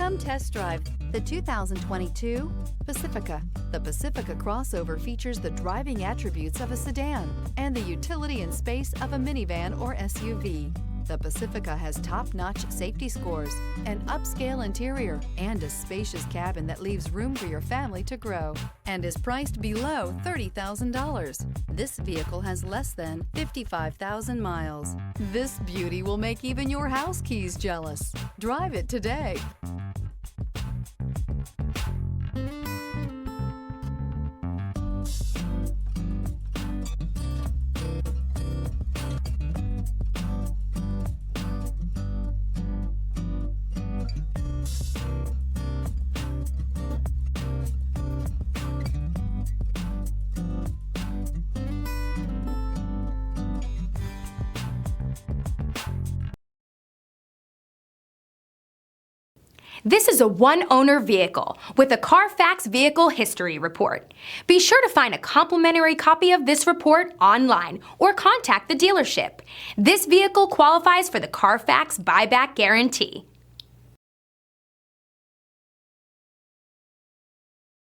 Come test drive the 2022 Pacifica. The Pacifica crossover features the driving attributes of a sedan and the utility and space of a minivan or SUV. The Pacifica has top-notch safety scores, an upscale interior, and a spacious cabin that leaves room for your family to grow, and is priced below $30,000. This vehicle has less than 55,000 miles. This beauty will make even your house keys jealous. Drive it today. This is a one-owner vehicle with a Carfax Vehicle History Report. Be sure to find a complimentary copy of this report online or contact the dealership. This vehicle qualifies for the Carfax Buyback Guarantee.